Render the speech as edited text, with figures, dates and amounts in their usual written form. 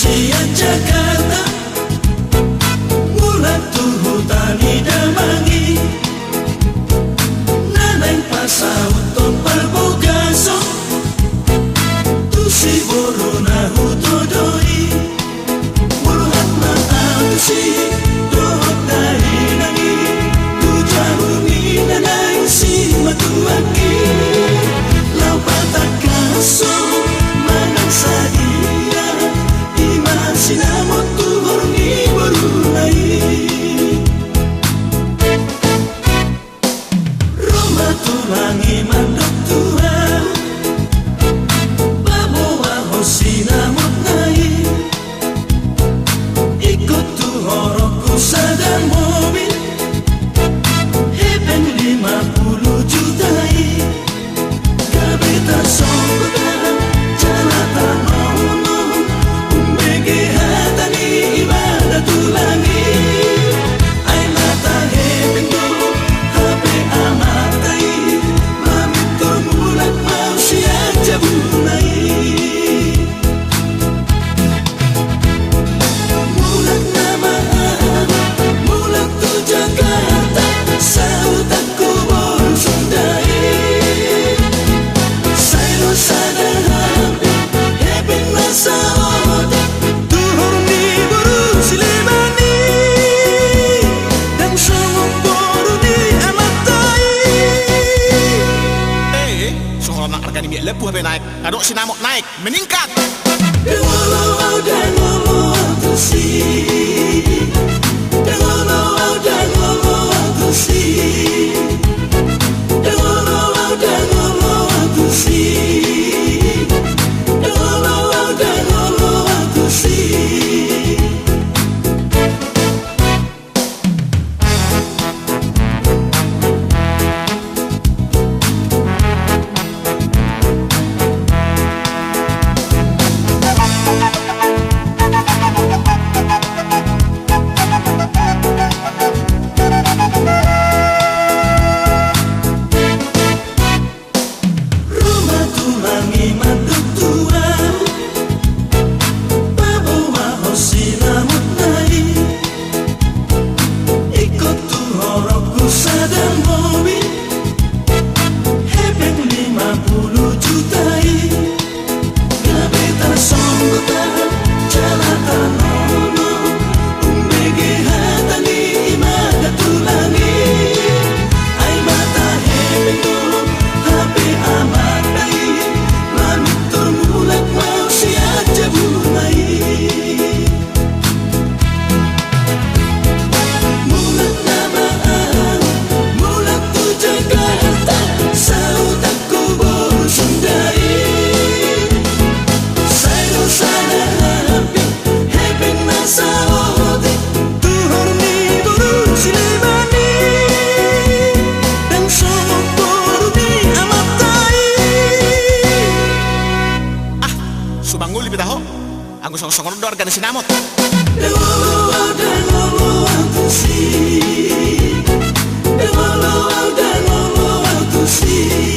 siang Jakarta, mulat tuhu tani damangi, naneng pasau tompal bogaso, tusi borona hutodoi, mulat maau tusi dohot dari nangi, tujarumi nanai si matuaki, lau patakaso manang sadia, iman sinamot tuhor ni borunai. Roma tulangi mandok Tuhan, bawa hosinamot nai, ikut tuhorokku sadang mobil, heben 50 jutai, kabita sombata jalata nono, umbege hatani ibadah tulangi, ay mata heben do, hape amatai, mamitur mulat mau siang jabunai. Mulat nama mulat tu Jakarta, sautakku baru sundai, sailo sada hampir, heben masa otak, tuhor ni baru silimani, dan songong baru di amatai. Soal nak harga ni lepuh be naik, aduk sinamot naik, meningkat. Dengolo dengolo tusi, dengolo tusi, dengolo tusi, dengolo tusi. Rumah tulangi manduk Tuhan, bawa hosinamot nai, ikut tuhorokku sadang mobil, heben 50 jutai, kabita sombata jalata nono, umbege hatani ibadah tulangi, ay mata heben do, hape amatai, mamitur mulat mau siang jabunai. Mulat nama mulat tu Jakarta, sautakku baru sundai, sailo sada hampir, heben masa otak, tuhor ni baru silimani, dan songong baru di amatai. Subangul lebih tahu, aku song-songon do harga ni sinamot. Dengolo tusi, dengolo tusi.